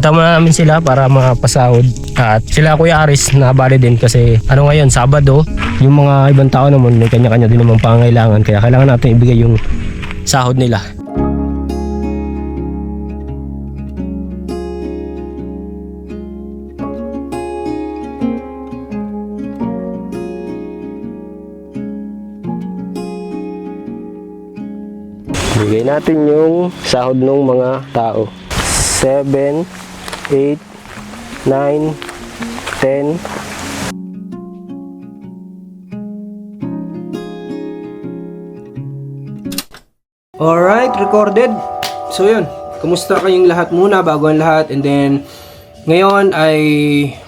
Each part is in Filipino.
Punta muna namin sila para mapasahod. At sila Kuya Aris na bali din kasi ano ngayon, Sabado. Yung mga ibang tao naman may kanya-kanya din namang pangangailangan. Kaya kailangan natin ibigay yung sahod nila. Bigay natin yung sahod ng mga tao. 7, 8, 9, 10. Alright, recorded. So yun, kumusta kayong lahat muna bago ang lahat. And then, ngayon ay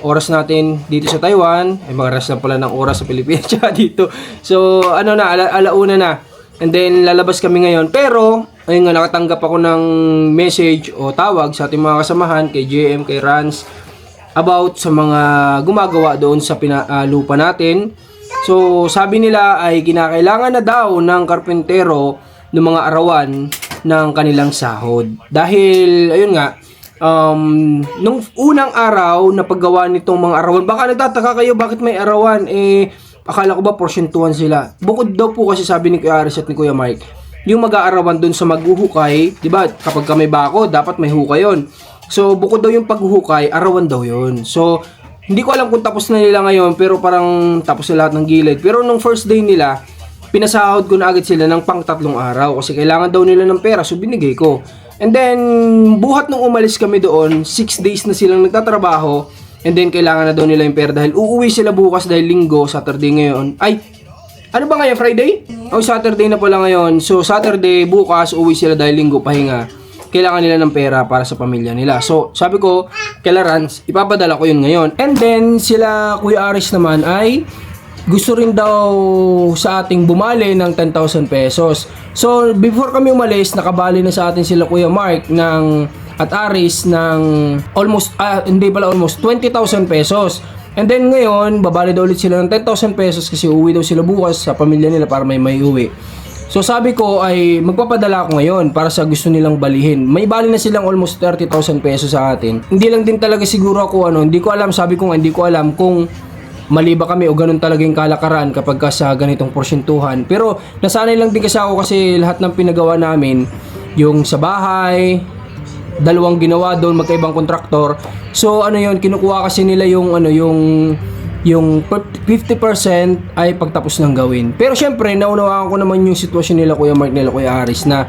oras natin dito sa Taiwan. Ay mga lang pala ng oras sa Pilipinas dito. So ano na, alauna na. And then lalabas kami ngayon. Pero ayun nga, nakatanggap ako ng message o tawag sa ating mga kasamahan, kay JM, kay Rans, about sa mga gumagawa doon sa lupa natin. So sabi nila ay kinakailangan na daw ng karpentero ng mga arawan ng kanilang sahod. Dahil ayun nga, nung unang araw na paggawa nitong mga arawan, baka nagtataka kayo bakit may arawan, akala ko ba porsyentuhan sila. Bukod daw po kasi sabi ni Kuya Aris at ni Kuya Mike, yung mag-aarawan dun sa maghuhukay, di ba? Kapag may bako, dapat may hukay yon. So, bukod daw yung paghuhukay, arawan daw yon. So, hindi ko alam kung tapos na nila ngayon, pero parang tapos na lahat ng gilid. Pero nung first day nila, pinasahod ko na agad sila ng pang 3 araw kasi kailangan daw nila ng pera, so binigay ko. And then, buhat nung umalis kami doon, 6 days na silang nagtatrabaho. And then, kailangan na daw nila yung pera dahil uuwi sila bukas dahil linggo, Saturday ngayon. Ay, ano ba ngayon? Friday? O, Saturday na pala ngayon. So, Saturday, bukas, uuwi sila dahil linggo, pahinga. Kailangan nila ng pera para sa pamilya nila. So, sabi ko, kay Rans, ipapadala ko yun ngayon. And then, sila Kuya Aris naman ay gusto rin daw sa ating bumali ng 10,000 pesos. So, before kami umalis, nakabali na sa atin sila Kuya Mark at Aris ng almost 20,000 pesos. And then ngayon, babali daw ulit sila ng 10,000 pesos kasi uwi daw sila bukas sa pamilya nila para may uwi. So sabi ko ay magpapadala ako ngayon para sa gusto nilang balihin. May bali na silang almost 30,000 pesos sa atin. Hindi lang din talaga siguro ako hindi ko alam, sabi ko hindi ko alam kung mali ba kami o ganun talaga yung kalakaran kapag sa ganitong porsyentuhan. Pero nasanay lang din kasi ako kasi lahat ng pinagawa namin, yung sa bahay, 2 ginawa doon, magkaibang kontraktor. So ano yun, kinukuha kasi nila yung 50% ay pagtapos ng gawin. Pero syempre, naunawaan ko naman yung sitwasyon nila Kuya Mark, nila Kuya Aris na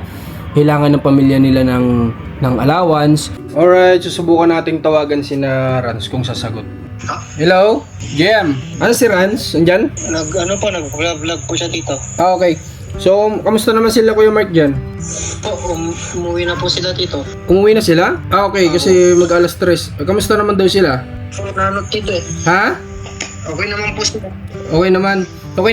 kailangan ng pamilya nila ng allowance. Alright, susubukan nating tawagan si Rans kung sasagot. Hello? JM, ano si Rans? Andyan? Nag-vlog po siya dito. Okay. So, kamusta naman sila Kuya Mark dyan? Umuwi na po sila dito. Umuwi na sila? Okay, kasi mag-alas 3. Kamusta naman daw sila? Nanot dito Ha? Okay naman po sila. Okay naman. Okay,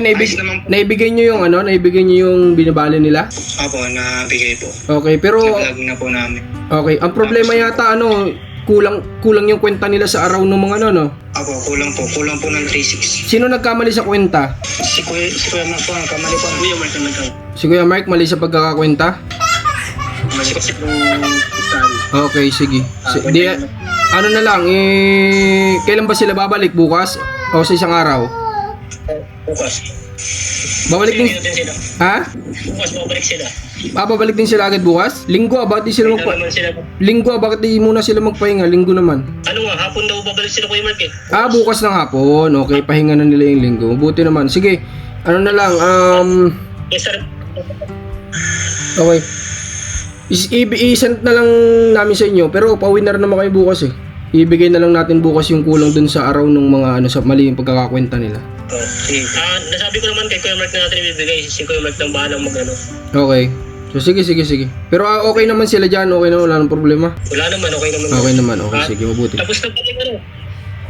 naibigay nyo yung naibigay nyo yung binabali nila? Apo, nabigay po. Okay, pero Nag-vlog na po namin. okay, ang problema yata kulang yung kwenta nila sa araw ng mga Apo, kulang po ng 3.6. Sino nagkamali sa kwenta? Si Kuya Mark po, ang kamali po ang Kuya Mark na nagkamali. Si Kuya Mark mali sa pagkakakwenta? Mali kasi yung study. Okay, sige. Ano na lang, kailan ba sila babalik? Bukas? O sa isang araw? Bukas. Babalik din? Natin sila. Ha? Bukas babalik sila. Babalik din sila agad bukas? Linggo, bakit di sila Naman sila. Linggo, bakit di muna sila magpahinga? Linggo naman. Ano nga, hapon daw babalik sila Kuya Mark eh. Bukas ng hapon. Okay, pahinga na nila yung linggo. Buti naman. Sige, ano na lang, Yes sir. okay. I-send na lang namin sa inyo. Pero pauwi na rin naman kayo bukas eh. Ibigay na lang natin bukas yung kulang dun sa araw ng mga sa mali yung pagkakakwenta nila. Okay. Nasabi ko naman kay Kuya Mark na natin ibibigay. Si Kuya Mark nang bahalang Okay. So sige. Pero okay naman sila dyan. Okay naman, wala nang problema. Wala naman, okay naman. Okay naman, okay. Sige, mabuti. Tapos na po yung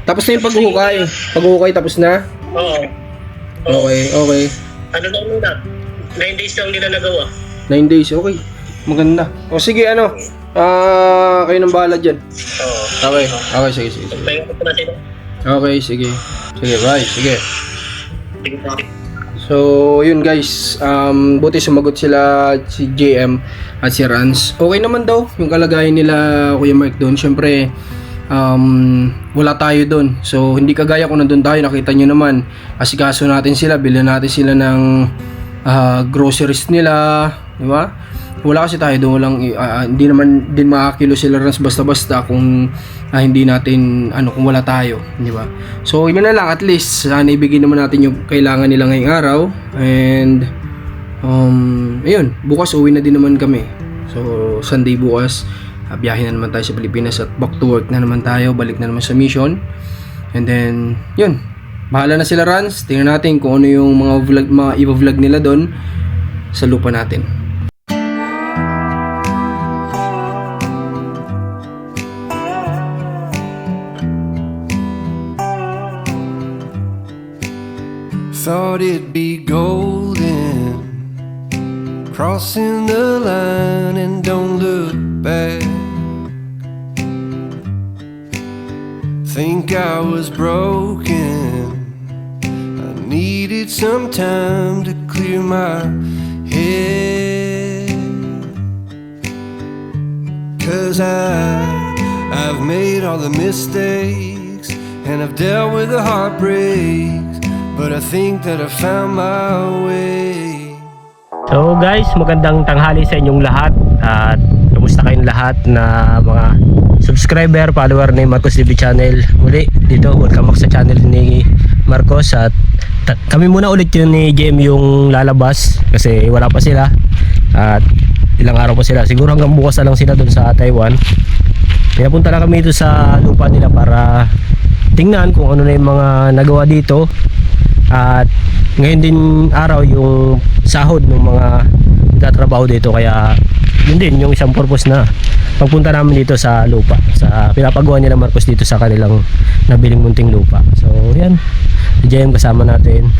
Tapos na yung paghuhukay. Paghuhukay tapos na? Oo. Okay. Ano na muna? 9 days lang nila nagawa. 9 days, okay. Maganda. O sige, kayo nang bahala dyan. Oo. Okay, sige. Pahinga ko na sila. Okay, sige. Sige, bye. Sige. Sige po. So, yun guys, buti sumagot sila si JM at si Rans. Okay naman daw yung kalagayan nila Kuya Mark doon. Syempre, wala tayo doon. So, hindi kagaya kung nandun tayo, nakita nyo naman, asikaso natin sila, bilhin natin sila ng groceries nila, di ba? Wala kasi tayo doon, walang, hindi naman din makakilo sila Rans basta-basta kung hindi natin, kung wala tayo, di ba? So, yun na lang, at least, sana ibigay naman natin yung kailangan nila ngayong araw. And, ayun, bukas uwi na din naman kami. So, Sunday bukas, biyahe na naman tayo sa Pilipinas at back to work na naman tayo, balik na naman sa mission. And then, yun, bahala na sila Rans. Tingnan natin kung ano yung mga i-vlog nila doon sa lupa natin. Thought it'd be golden, crossing the line and don't look back. Think I was broken, I needed some time to clear my head. 'Cause I've made all the mistakes and I've dealt with the heartbreaks, but I think that I found my way. So guys, magandang tanghali sa inyong lahat. At kumusta kayong lahat na mga subscriber, follower ni Marcos TV Channel. Muli dito, welcome back sa channel ni Marcos. At kami muna ulit yun ni JM yung lalabas kasi wala pa sila. At ilang araw pa sila, siguro hanggang bukas na lang sila dun sa Taiwan. Pinapunta na kami dito sa lupa nila para tingnan kung ano na yung mga nagawa dito. At ngayon din araw yung sahod ng mga nagtatrabaho dito, kaya yun din yung isang purpose na pagpunta namin dito sa lupa, sa pinapagawa nila Marcos dito sa kanilang nabiling munting lupa. So yan, si JM kasama natin.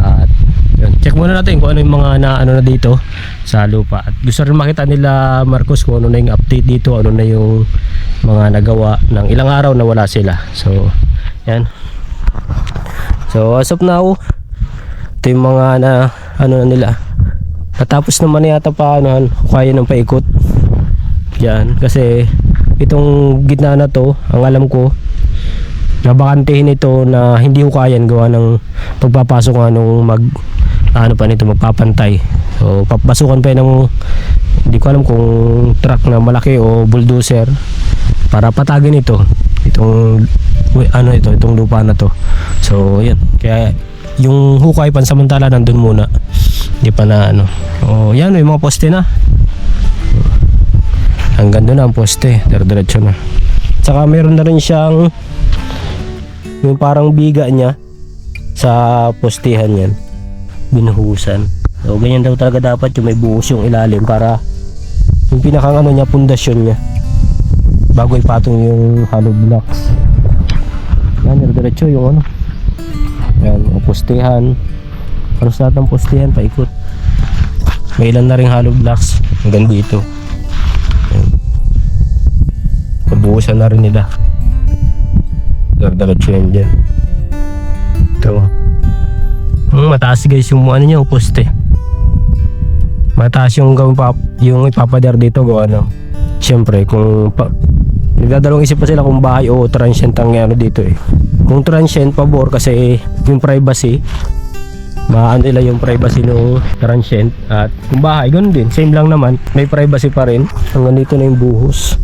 At yun, check muna natin kung ano yung mga na dito sa lupa. At gusto rin makita nila Marcos kung ano na yung update dito, ano na yung mga nagawa ng ilang araw na wala sila. So yan. So as of now, ito yung mga na nila. Natapos naman yata pa kaya ng paikot. Yan, kasi itong gitna na to, ang alam ko, nabakantehin ito na hindi ko kayan gawa ng pagpapasok nga nung magpapantay. So papasukan pa yun ng, hindi ko alam kung truck na malaki o bulldozer para patagin itong lupa na to. So yan, kaya yung hukay pansamantala nandun muna, hindi pa na yan, may mga poste na hanggang doon na ang poste, diretso na. Saka meron na rin siyang yung parang biga niya sa postehan yan, binuhusan. So ganyan daw talaga dapat, yung may buhos yung ilalim para yung pinakang niya, pundasyon niya, bago ipatong yung hollow blocks. Yan, diretso yung yan, ang postehan. Halos lahat ng postehan paikot. May ilan na ring hollow blocks hanggang dito. Yan, pabuhusan na rin nila. Diretso yan dyan. Ito, mataas guys yung yung poste. Mataas yung ipapadar dito gawa siyempre kung nagdadalawang isip pa sila kung bahay o transient ang dito Kung transient, pabor kasi yung privacy, nila yung privacy ng transient. At yung bahay, ganun din, same lang naman, may privacy pa rin. Hanggang dito na yung buhos.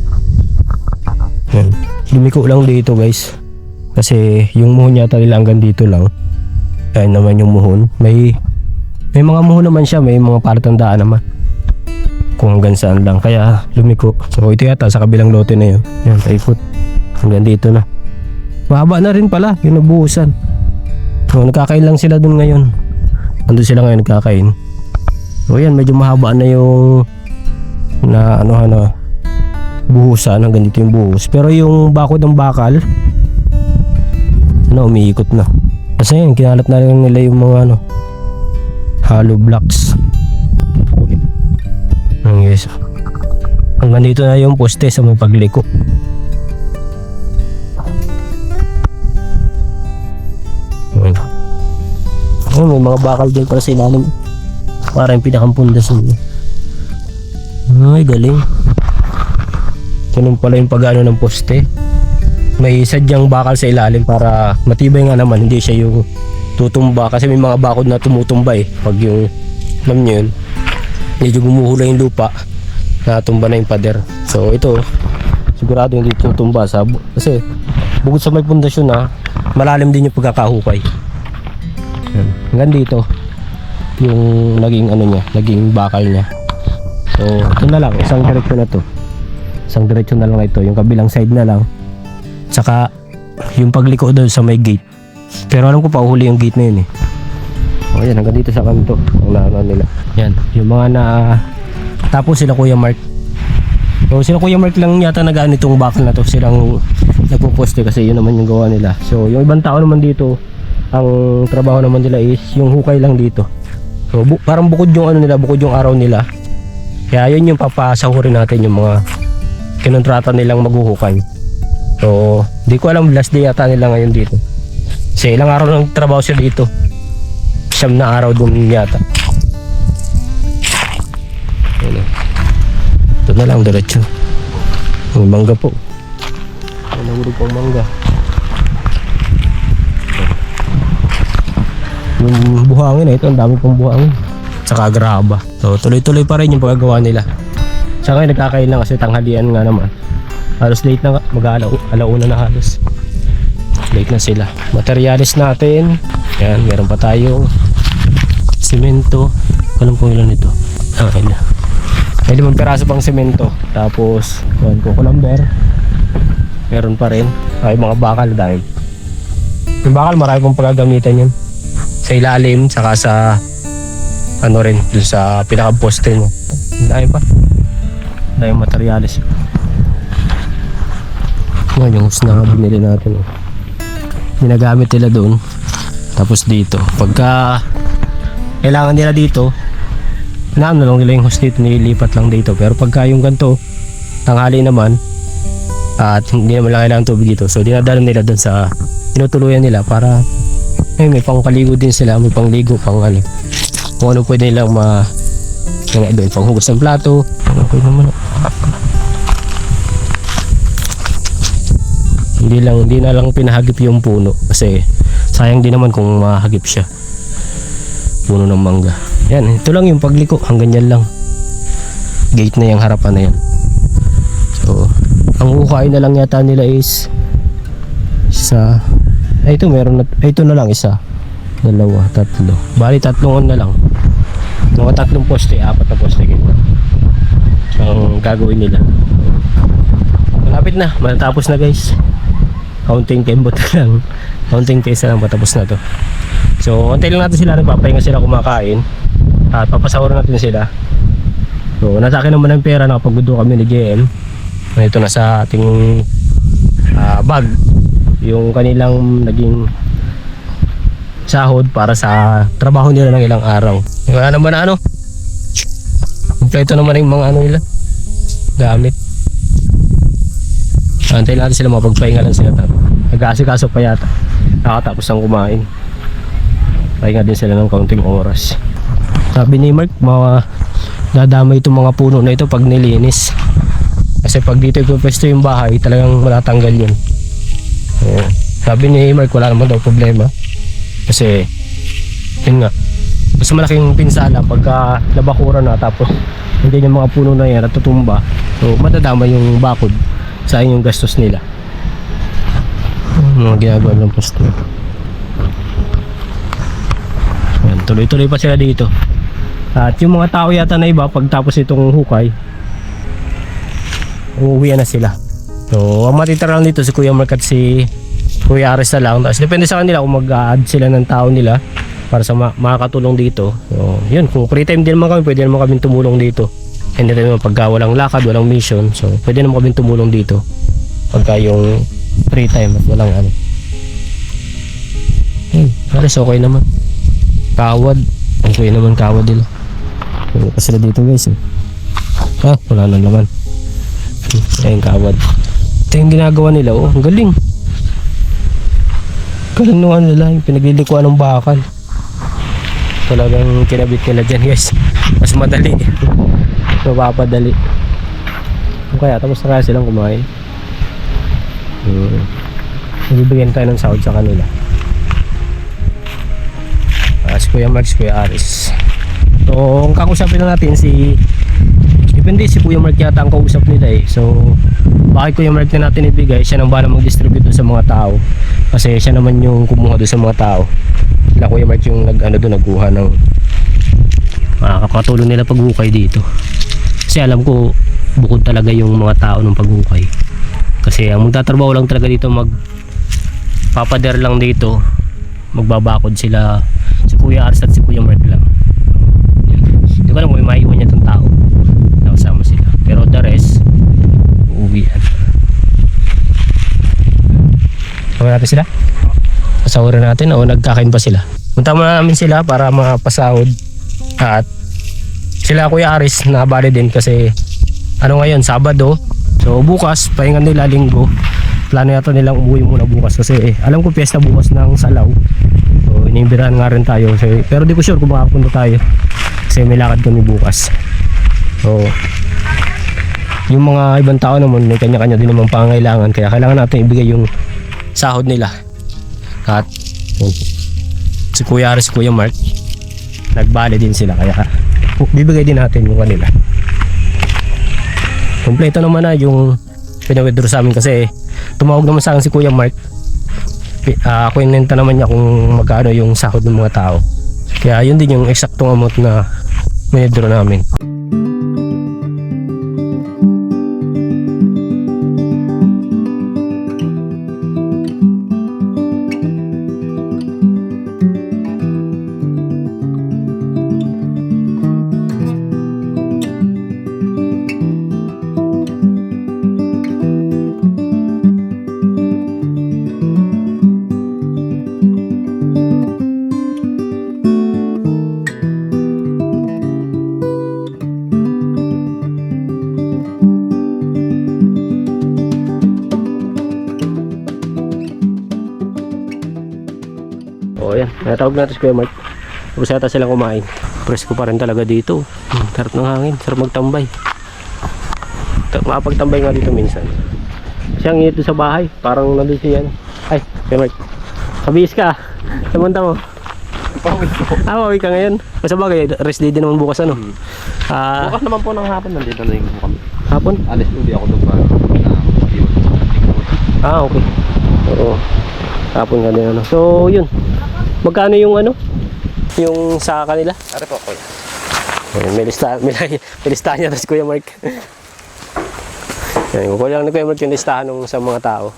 Yan, lumiko lang dito guys, kasi yung muhon yata nila hanggang dito lang. Ayan naman yung muhon, may mga muhon naman siya, may mga palatandaan naman kung hanggang saan lang, kaya lumiko. So ito yata sa kabilang lote na yun. Yan, paikot hanggang dito na. Mahaba na rin pala yung nabuhusan. So nagkakain lang sila dun ngayon. Nandun sila ngayon nagkakain. So yan, medyo mahaba na yung buhusan, hanggang dito yung buhos. Pero yung bakod ng bakal umiikot na. Kasi yan, kinalat na rin nila yung mga hollow blocks. Yes. Hanggang dito na yung poste sa may pagliko. May may mga bakal din para sa ilalim. Para yung pinakampundasyon niya. Ay, galing. Ganun pala yung pag-ano ng poste. May sadyang bakal sa ilalim para matibay nga naman, hindi siya yung tutumba. Kasi may mga bakod na tumutumba eh. Pag yung, alam nyo yun, medyo gumuhula yung lupa, natumba na yung pader. So ito, sigurado hindi tutumba kasi bukod sa may pundasyon na, malalim din yung pagkakahukay. Hanggang dito yung naging ano niya, naging bakal niya. So ito na lang, isang direksyon na to. Isang direksyon na lang ito, yung kabilang side na lang. Tsaka yung pagliko doon sa may gate. Pero alam ko pa uhuli yung gate na yun eh. O yan, hanggang dito sa kanto ang naano nila. Yan, yung mga na tapos sila Kuya Mark. So sila Kuya Mark lang yata nag-ano itong bakal na to. Silang nagpo-poste kasi yun naman yung gawa nila. So yung ibang tao naman dito, ang trabaho naman nila is yung hukay lang dito. So parang bukod yung ano nila, bukod yung araw nila. Kaya yun yung papasahurin natin yung mga kinontrata nilang maghuhukay. So di ko alam, last day yata nila ngayon dito. Kasi ilang araw ng trabaho sila dito. 9 na araw dun yata. Ito na lang diretso. May mangga po. May nahulog pang mangga. Yung buhangin na ito, ang dami pong buhangin. Tsaka graba. So tuloy-tuloy pa rin yung paggawa nila. Tsaka nagkakain lang kasi tanghalian nga naman. Halos late na nga, mag-alauna na halos. Late na sila. Materialis natin. Yan, meron pa tayong semento. Alam kung ilan ito. Okay na. May 5 peraso pang semento. Tapos kukulamber. Meron pa rin. Ay, mga bakal dahil. Yung bakal marami pong pagagamitan yan. Sa ilalim, saka sa ano rin, dun sa pinaka-poste mo. Dahil pa. Dahil materialis. Yan yung hus na binili natin. Ginagamit nila doon. Tapos dito. Pagka kailangan nila dito, lang nila yung hose dito, nililipat lang dito. Pero pagka yung ganito, tanghali naman, at hindi naman lang kailangan tubig dito, so dinadala nila doon sa tinutuluyan nila para may pangkaligo din sila, may pangligo, pang ano, kung ano pwede nilang doon, panghugas ng plato, okay naman. Hindi na lang pinahagip yung puno kasi sayang din naman kung mahagip siya, puno ng mangga. Yan, ito lang yung pagliko, hanggang yan lang. Gate na yung harapan na yan. So, ang hukay na lang yata nila is isa. Ay, ito meron na, ito na lang isa. 2, 3. Bali 3 na lang. Mga 3 poste, 4 na poste ganyan. Ang gagawin nila. Malapit na, matatapos na guys. Counting kembot lang. Counting case na lang patapos na to. So, antay lang natin sila, nagpapahinga sila kumakain. At papasawaran natin sila. So, nasa akin naman ang pera, nakapagdudo kami ni JM. Ito na sa ating bag. Yung kanilang naging sahod para sa trabaho nila ng ilang araw. Wala naman na ano. Kompleto naman yung mga ano nila. Gamit. Antay natin sila, mapagpahinga lang sila. Nag-aasikaso pa yata. Nakatapos ang kumain. Pahinga din sila ng kaunting oras. Sabi ni Mark, dadamay itong mga puno na ito pag nilinis. Kasi pag dito ipwesto yung bahay, talagang matatanggal yun. Sabi ni Mark, wala naman daw problema. Kasi, yun nga, mas malaking pinsala pagka nabakura na tapos hindi yung mga puno na yan natutumba. So, madadama yung bakod sa inyong gastos nila. Mga ginagawa ng posto. Tuloy-tuloy pa sila dito. At yung mga tao yata na iba, pagtapos itong hukay, uuwi na sila. So ang matitira lang dito si Kuya Mark at si Kuya Ares na lang. Tapos depende sa kanila kung mag-add sila ng tao nila para sa makakatulong dito. So yun, kung free time din naman kami, pwede naman kami tumulong dito. Hindi naman pagka walang lakad, walang mission, so pwede naman kami tumulong dito pagka yung free time at walang ano. Ares okay naman. Kawad, okay naman kawad nila. Kasi dito guys wala na naman. Ayun kawad. Ito yung ginagawa nila, ang galing. Galing nung ano nila, yung pinaglilikuan ng bakal. talagang kinabit nila dyan guys. Mas madali. Mapapadali. Kaya tapos na kaya silang kumain. Bibigyan tayo ng sahod sa kanila. Si Kuya Mark, si Kuya Aris. So ang kakusapin na natin depende si Kuya Mark yata ang kausap nila eh. So bakit Kuya Mark na natin ibigay, siya nang bahala mag-distribute sa mga tao. Kasi siya naman yung kumuha doon sa mga tao. Sila Kuya Mark yung nagkuha ng makakatulong nila paghukay dito. Kasi alam ko bukod talaga yung mga tao ng paghukay. Kasi ang magtatrabaho lang talaga dito, papader lang dito, magbabakod sila, si Kuya Ars at si Kuya Mark lang. Hindi ko alam kung maiiwan niya itong tao na kasama sila, pero the rest uuwi yan. Tawag natin sila, pasahurin natin o nagkakain pa sila. Punta muna namin sila para mapasahod. At sila Kuya Aris nabali din kasi ngayon Sabado, so bukas pahinga nila Linggo. Plano yata nilang umuwi muna bukas kasi alam ko piyesta bukas ng Salaw. So iniimbirahan nga rin tayo. So, pero di ko sure kung makapunta tayo kasi may lakad kami bukas. So yung mga ibang tao naman may kanya-kanya din namang pangangailangan, kaya kailangan natin ibigay yung sahod nila. At si Kuya Aris, si Kuya Mark nagbali din sila, kaya bibigay din natin yung kanila. Kompleto naman na yung pinawithdraw sa amin kasi tumawag naman sa akin si Kuya Mark. Kwenta naman niya kung magkano yung sahod ng mga tao. Kaya yun din yung eksaktong amount na withdraw namin. O yan, natawag natin si Kuya Mark. Tapos yata silang kumain. Presko pa rin talaga dito. Sarap ng hangin, sarap magtambay. Makapagtambay nga dito minsan. Siyang init sa bahay, parang nandun siya. Ay, Kuya Mark, kabihis ka. Samunta mo. Pawid ka ngayon. Basta bagay, rest day din naman bukas ano. Bukas naman po ng hapon, nandito na yung kami. Hapon? Alis hindi ako doon pa. Okay. Oo. Hapon nga din ano. So, yun. Magkano yung yung sa kanila? Ari po, Kuya. May listahan niya si Kuya Mark. Kukuha lang ni Kuya Mark yung listahan ng sa mga tao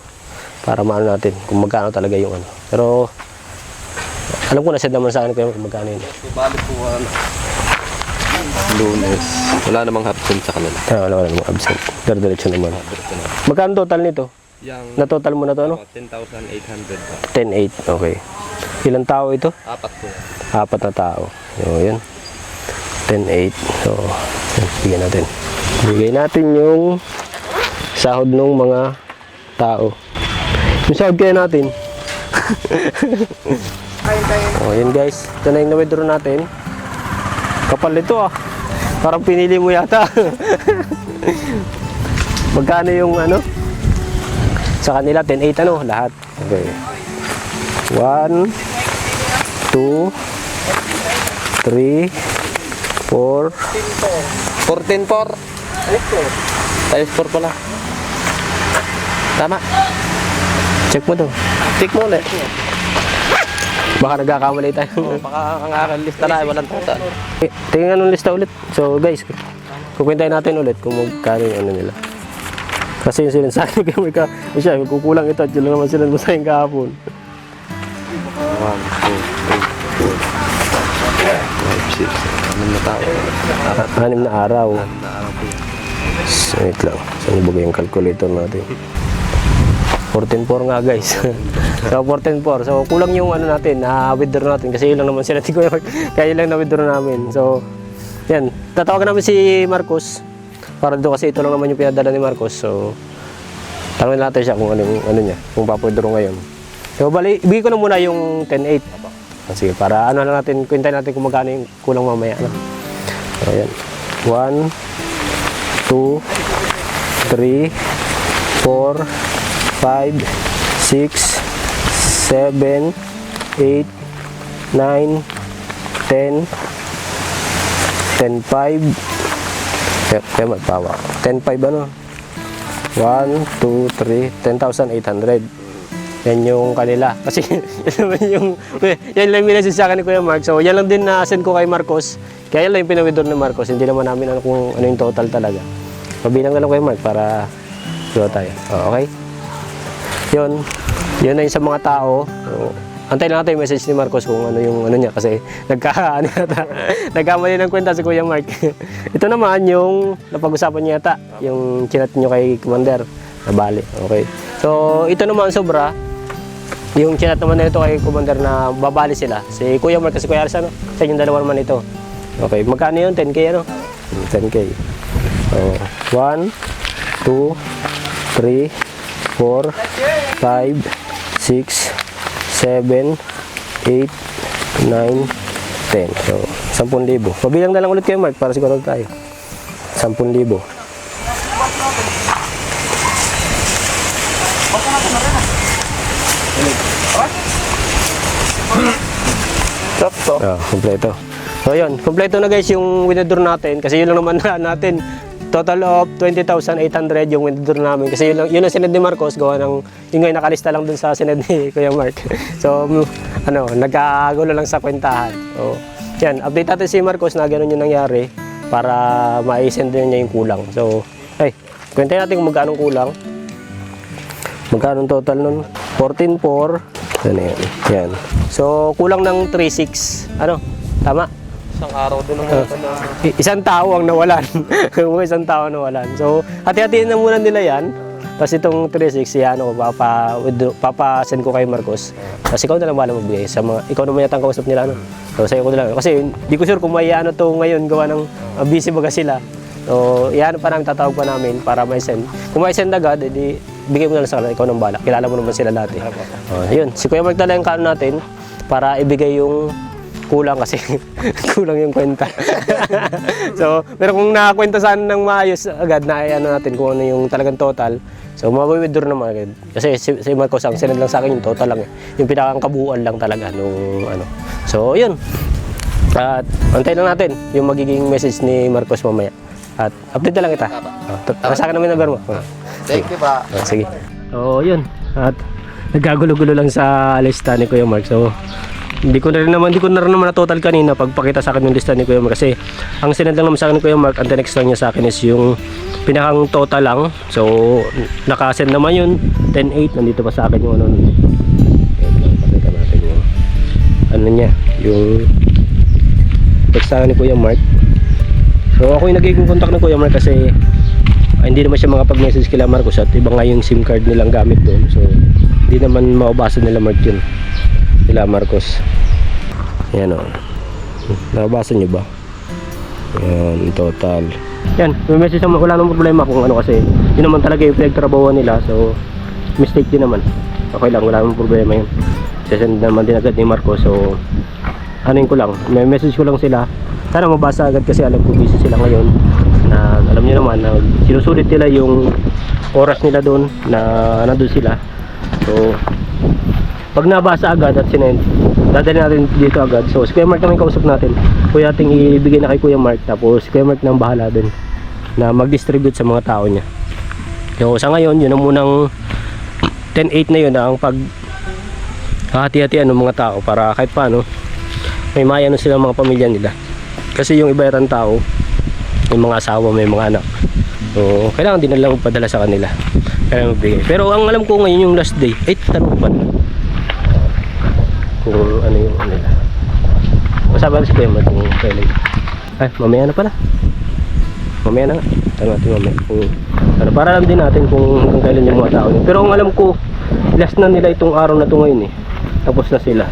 para maano natin kung magkano talaga yung ano. Pero alam ko na set naman sa akin Kuya Mark kung magkano yun. Bali po Lunes. Wala namang absent sa kanila. Wala namang absent. Diretso naman. Magkano total nito? Yung Na total mo na to ano? 10,800 po. 10,800. Okay. Ilang tao ito? 4 po. 4 na tao. So, yan. 10,800. So, yan. Bigyan natin. Bigay natin yung sahod ng mga tao. Yung sahod kaya natin. Yan guys. Ito na yung na-withdraw natin. Kapal ito Parang pinili mo yata. Magkano yung sa kanila 10,800 lahat. Okay. 1 2 3 4 14,400. Times 4 pala. Tama. Check mo to. Check mo ulit. Baka nagkakamali tayo. Baka ang aking lista na ay walang total. Tingnan ng lista ulit. So guys, kukwentahin natin ulit kung magkano yung nila. Kasi yung siya, kukulang ito at yun lang naman sila masahin kahapon. 1, 2, 3, 4, 5, 6, 6 na tao. 6 na araw. 6 na araw po yan. Wait lang. Saan ibigay yung calculator natin? 14,400 nga guys. So 14,400. So kulang yung natin, withdraw natin kasi yun lang naman sila. Kaya yun lang na withdraw namin. So yan. Tatawagan namin si Marcos. Para doon kasi ito lang naman yung pinadala ni Marcos. So tanongin natin siya kung ano niya, kung papo-withdraw ngayon. So bali, ibigay ko na muna yung 10,800. Sige, para ano lang natin, kwentahin natin kung magkano yung kulang mamaya. Ano? So, ayan. 1, 2, 3, 4, 5, 6, 7, 8, 9, 10, 10.5. Kaya magpawa. 10.5 ano? 1, 2, 3, 10,800. Yan yung kanila. Kasi yan lang minessage sa akin ni Kuya Mark. So yan lang din na send ko kay Marcos. Kaya yan lang yung pinawithdraw ni Marcos. Hindi naman namin ano kung ano yung total talaga. Pabilang na lang Kuya Mark para dito tayo. Okay? Yun. Yun na yung sa mga tao. So, antay lang natin yung message ni Marcos kung ano yung ano niya. Kasi nagkamali ng kwenta si Kuya Mark. Ito naman yung napag-usapan niya yata. Yung chinat nyo kay Commander. Nabali. Okay. So ito naman sobra. Yung chinat naman nito kay Commander na babali sila. Si Kuya Mark kasi Kuya Aris ano? Sa inyong dalawa naman ito. Okay. Magkano yun? 10K ano? 10K. So 1, 2, 3, 4, 5, 6, 7, 8, 9, 10. So 10,000. Pabilang na lang ulit kayo Mark para siguro tayo. 10,000. Kompleto. So yun, kompleto na guys yung withdraw natin kasi yun lang naman natin. Total of 20,800 yung withdraw namin kasi yun ang sined ni Marcos gawa ng yung ngayon nakalista lang dun sa sined ni Kuya Mark. So ano, nagkagulo lang sa kwentahan. So yan, update natin si Marcos na gano'n yung nangyari para ma-send din niya yung kulang. So ay, kwentahin natin kung magkano kulang. Magkano total nun? 14,400. Yan. So kulang ng 3,600. Ano? Tama? Isang araw din ang Isang tao ang nawalan. Isang tao nawalan. So, hati-hatiin na muna nila yan. Tapos itong 360, ano, papa-send ko kay Marcos. Kasi ikaw na lang bahala magbigay sa mga, ikaw naman yata ang kausap nila, ano. So, sa'yo ko na lang. Kasi, di ko sure kung may ano to ngayon, gawa ng busy baga sila. So, yan pa namin, tatawag pa namin para may send. Kung may send agad, edi, bigay mo na lang sa kanila, ikaw nang bahala. Kilala mo naman sila lahat. Ayun, si Kuya Mark na lang yung kaano natin para ibigay yung kulang kasi kulang yung kwenta. So, pero kung nakakwenta saan ng maayos agad na ano natin kung ano yung talagang total. So, mawi-withdraw naman agad. Kasi si Marcos ang sinend lang sa akin yung total lang. Yung pinakang kabuuan lang talaga nung ano. So, yun. At antayin lang natin yung magiging message ni Marcos mamaya. At update na lang kita. Sa akin naman yung number mo. Thank you pa. Sige. So, yun. At nagkagulo-gulo lang sa lista ni Kuya Mark. So, hindi ko na rin naman na total kanina pagpakita sa akin yung lista ni Kuya Mark kasi ang sinend lang naman sa akin ni Kuya Mark, ang next lang niya sa akin is yung pinakang total lang. So nakasend naman yun 10.8, nandito pa sa akin yung ano. Pakita natin yung ano niya, yung text sa akin ni Kuya Mark. So ako yung nagiging contact ni Kuya Mark kasi hindi naman siya makapag-message kila Marcos at iba nga yung SIM card nilang gamit doon. So hindi naman maubasa nila Mark yun. Sila Marcos. Yan o. Nabasa nyo ba? Yan, total. Yan, may message naman. Wala namang problema kung ano kasi yun naman talaga yung pinagtrabahuan nila. So, mistake din naman. Okay lang, wala namang problema yun. Sesend naman din agad ni Marcos. So, anuin ko lang. May message ko lang sila. Sana mabasa agad kasi alam ko busy sila ngayon. Na alam nyo naman na sinusulit nila yung oras nila doon na nandun sila. So, pag nabasa agad at sinend, dadali natin dito agad. So, si Kuya Mark naman kausap natin. Kuya ating ibigay na kay Kuya Mark. Tapos, Kuya Mark nang bahala din na mag-distribute sa mga tao niya. So, sa ngayon, yun ang munang 10.8 na yun ang pag hati-hatian ng mga tao para kahit paano may mayano sila mga pamilya nila. Kasi yung iba yatang tao, may mga asawa, may mga anak. So, kailangan din na lang padala sa kanila. Kaya magbigay. Pero ang alam ko ngayon yung last day, tanong pa na. Kung ano yung ano nila. Masabi ko si Kuya Mark kung kailan. Ay, mamaya na pala. Mamaya na nga. Tanong natin mamaya. Kung, ano, para alam din natin kung hanggang kailan yung mga tao niya. Pero ang alam ko, last na nila itong araw na ito ngayon eh. Tapos na sila.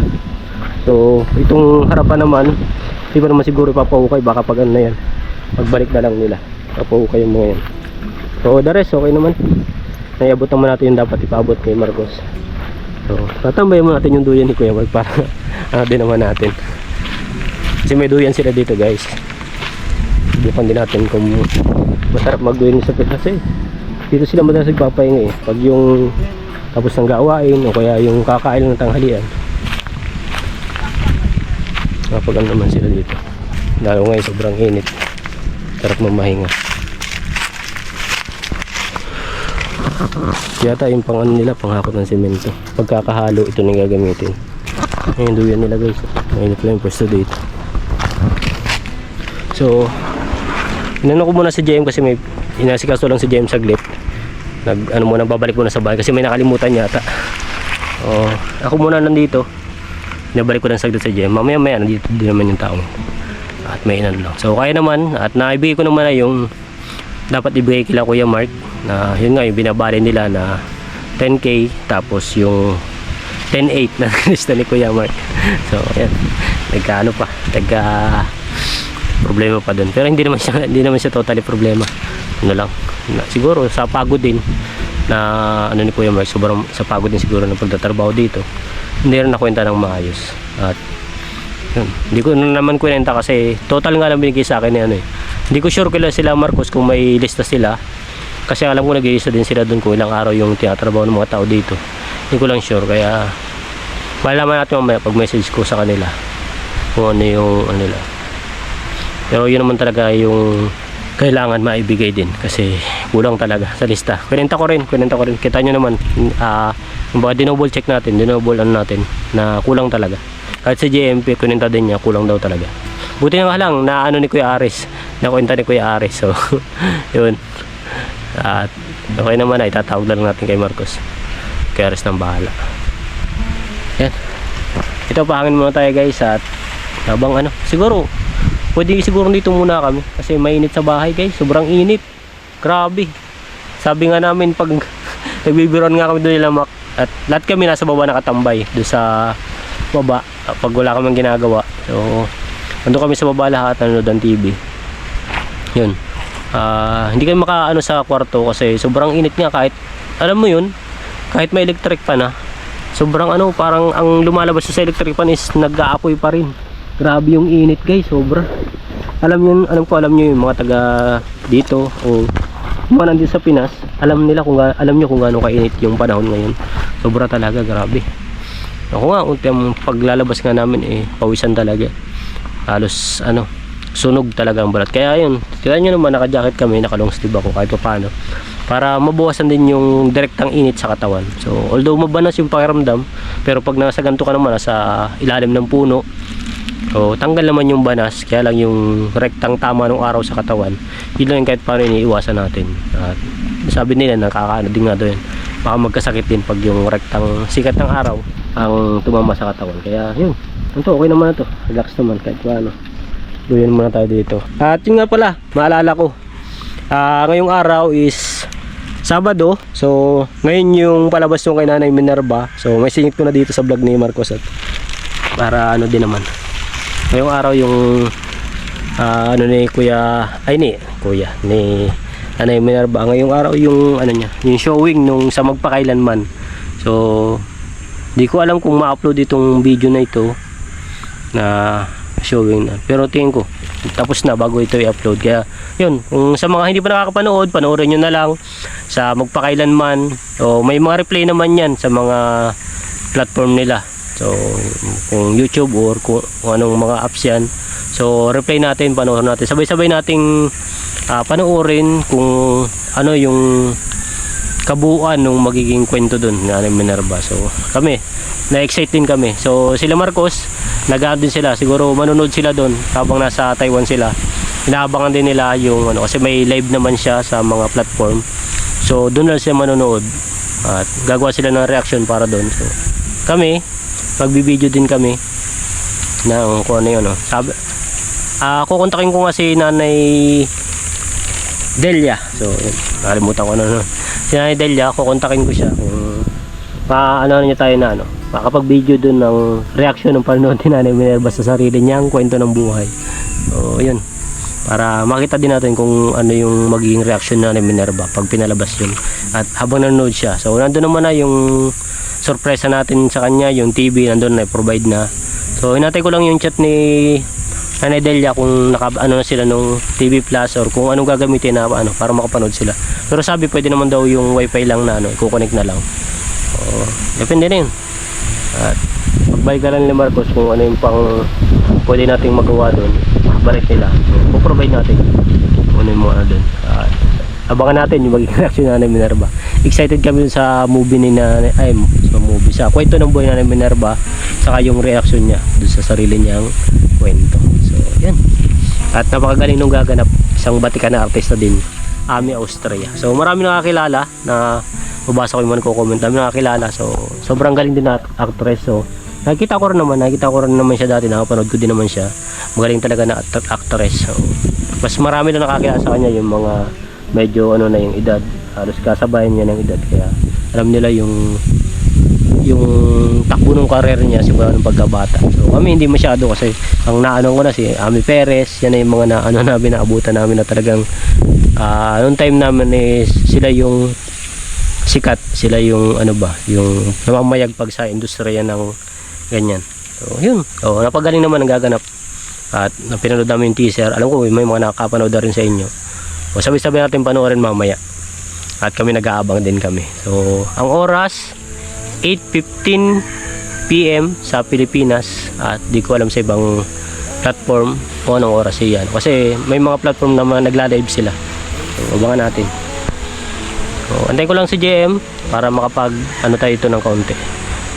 So, itong harapan naman, di ba naman siguro ipapahukay. Baka pag ano na yan, pagbalik na lang nila. Ipapahukay yung mga yan. So, the rest, okay naman. Naiabot naman natin yung dapat ipaabot kay Marcos. So, tatambayan mo natin yung duyan ni Kuya Mark para ano din naman natin. Kasi may duyan sila dito guys. Subukan din natin kung masarap magduyan sa kasi dito sila madalas nagpapahinga eh. Pag yung tapos ng gawain o kaya yung kakain ng tanghalian. Mapagal naman sila dito. Lalo ngayon sobrang init. Sarap mamahinga. Yata yung pang ano nila, panghakot ng semento. Pagkakahalo ito na gagamitin. Ngayon duyan nila guys. Ngayon pala yung pwesto dito. So inano ko muna si JM kasi may inasikaso lang si JM saglit. Ano muna, babalik muna sa bahay kasi may nakalimutan yata. Ako muna nandito. Nabalik ko lang saglit sa JM. Mamaya nandito din naman yung tao. At may inan lang. So kaya naman at naibigay ko naman na yung dapat ibigay kila Kuya Mark na yun nga yung binabali nila na 10k tapos yung 10.8 na lista ni Kuya Mark. So ayan, nagkaano pa, problema pa dun, pero hindi naman siya totally problema. Ano lang siguro sa pagod din na ano ni Kuya Mark, sobrang sa pagod din siguro ng pagtatrabaho dito, hindi rin nakwenta ng maayos. At yun, hindi ko naman kwenta kasi total nga lang binigay sa akin ni ano eh. Hindi ko sure kila sila Marcos kung may lista sila. Kasi alam ko nag-iisa din sila doon kung ilang araw yung tinatrabaho ng mga tao dito. Hindi ko lang sure kaya malalaman natin mamaya pag message ko sa kanila kung ano yung ano nila. Pero yun naman talaga yung kailangan maibigay din kasi kulang talaga sa lista. Kwenta ko rin. Kita nyo naman yung mga dinouble check natin, dinouble ano natin na kulang talaga. Kahit sa JMP, kwenta din niya, kulang daw talaga. Buti na nga lang na ano ni Kuya Aris, na kwenta ni Kuya Aris. So yun. At okay naman na, itatawag lang natin kay Marcos. Kuya Aris nang bahala. Yan. Ito, pahangin muna tayo guys. At habang ano, siguro pwede siguro dito muna kami kasi mainit sa bahay guys, sobrang init, grabe. Sabi nga namin pag nagbibiron nga kami doon nila Mac at lahat kami nasa baba nakatambay doon sa baba pag wala kaming ginagawa. So ando kami sa baba lahat, nanonood ng TV. Yun, hindi kami makaano sa kwarto kasi sobrang init nga. Kahit alam mo yun, kahit may electric fan na sobrang ano, parang ang lumalabas sa electric fan is nag-aapoy pa rin. Grabe yung init guys, sobra. Alam nyo yung mga taga dito o mga nandito sa Pinas, alam nyo kung gaano kainit yung panahon ngayon. Sobra talaga, grabe. Ako nga, yung paglalabas nga namin pawisan talaga. Halos ano, sunog talaga ang balat. Kaya yun, kita nyo naman, naka-jacket kami, naka-long sleeve ako kahit paano, para mabawasan din yung direktang init sa katawan. So although mabanas yung pakiramdam, pero pag nasa ganito ka naman, nasa ilalim ng puno, so tanggal naman yung banas, kaya lang yung rektang tama ng araw sa katawan, yun lang yung kahit paano iniiwasan natin. At sabi nila, nakakaano din nga doon, baka magkasakit din pag yung rektang sikat ng araw ang tumama sa katawan. Kaya yun, ito okay naman na to, relax naman kahit paano. Duyan muna tayo dito. At yun nga pala, maalala ko, ngayong araw is Sabado. So ngayon yung palabas yung kay Nanay Minerva. So may singit ko na dito sa vlog ni Marcos at para ano din naman. Ngayong araw yung ano ni ni Nanay Minerva. Ngayong araw yung ano niya, yung showing nung sa magpakailanman. So di ko alam kung ma-upload itong video na ito na showing na, pero tingin ko tapos na bago ito i-upload. Kaya yun, kung sa mga hindi pa nakakapanood, panoorin nyo na lang sa magpakailanman. O may mga replay naman yan sa mga platform nila. So kung YouTube or kung anong mga apps yan, so replay natin, panoorin natin, sabay-sabay nating panoorin kung ano yung kabuuan ng magiging kwento dun ng Minerva. So kami, na-excite din kami. So sila Marcos, nag-aano din sila, siguro manonood sila dun habang nasa Taiwan sila. Inaabangan din nila yung ano, kasi may live naman siya sa mga platform. So dun lang sila manonood at gagawa sila ng reaction para dun. So kami, magbibideo din kami ng kung ano yun. Sabi, kukontakin ko nga si Nanay Delia. So nakalimutan ko na si Nanay Delia, kukontakin ko siya kung ano niya tayo na ano, makapag-video dun ng reaction ng panonood ni Nanay Minerva sa sarili niyang kwento ng buhay. So yun, para makita din natin kung ano yung magiging reaction ni Nanay Minerva pag pinalabas yun at habang nanonood siya. So nandun naman na yung surpresa natin sa kanya, yung TV nandun na provide na. So hinatay ko lang yung chat ni Nanay Delia kung ano na sila nung TV Plus or kung anong gagamitin na para makapanood sila. Pero sabi pwede naman daw yung wifi lang na i-connect na lang. So depende na yun. At magbalik na lang ni Marcos kung ano yung pang pwede nating magawa doon. Balik nila. So provide natin kung ano yung mga doon. Abangan natin yung magiging reaction na Nanay Minerva. Excited kami sa movie ni sa kwento ng buhay na Nanay Minerva, saka yung reaction niya dun sa sarili niyang kwento. So yan. At napakagaling nung gaganap, isang batikan na artista din, Ami Austria. So marami nakakilala na mabasa ko yung mga comment, dami nakakilala. So sobrang galing din na actress. So nakita ko rin naman siya dati, nakapanood ko din naman siya. Magaling talaga na actress. So mas marami na nakakilala sa kanya yung mga medyo na yung edad, halos kasabayan niya ng edad, kaya alam nila yung takbo ng career niya simula ng pagkabata. So kami hindi masyado kasi ang naano ko na si Ami Perez, yan na yung mga namin, naabutan namin na talagang noong time namin sila yung sikat, sila yung yung namamayagpag sa industriya ng ganyan. So yun, napagaling naman ang gaganap at napinood namin yung teaser. Alam ko may mga nakapanood na rin sa inyo. O sabi-sabi natin panoorin mamaya. At kami nag-aabang din kami. So, ang oras 8:15 PM sa Pilipinas at di ko alam sa ibang platform kung anong oras yan. Kasi may mga platform na nagla-live sila. So, abangan natin. So, antay ko lang si JM para makapag tayo ito ng kaunti.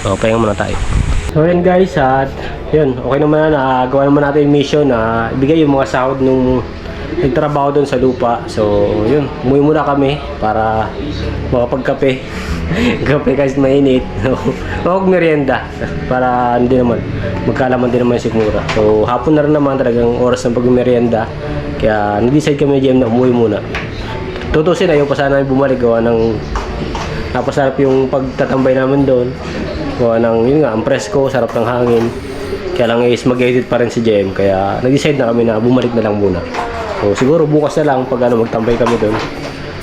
So, pahinga muna tayo. So, yan guys, at yun, okay naman na gawa naman natin yung mission na ibigay yung mga sahod nung nagtrabaho doon sa lupa. So yun, umuwi muna kami para makapagkape. Kape kasi mainit. Huwag merienda para hindi naman magkalaman din naman si Mura. So hapon na rin naman talagang oras ng pag-merienda. Kaya nag-decide kami ni GM na umuwi muna. Tutusin ayaw pa sana bumalik, gawa ng napasarap yung pagtatambay namin doon. Gawa ng yun nga, ang presko, sarap ng hangin. Kaya lang is mag-edit pa rin si JM, kaya nag-decide na kami na bumalik na lang muna. So siguro bukas na lang pag magtambay kami doon.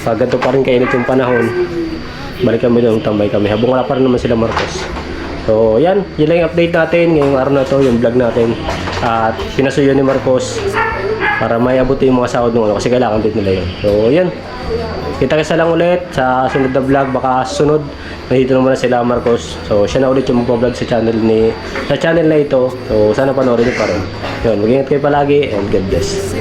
Pag ganito pa rin kainit yung panahon, balik kami doon, tambay kami. Habang wala pa rin naman sila Marcos. So yan, yun lang yung update natin ngayong araw na to, yung vlog natin. At pinasuyo ni Marcos para may abot yung mga sahod nung kasi kailangan din nila yun. So yan, kita-kita lang ulit sa sunod na vlog. Baka sunod nandito naman na sila Marcos. So siya na ulit yung magpa-vlog sa channel na ito. So sana panoorin niyo pa rin. Yun, mag-ingat kayo palagi and God bless.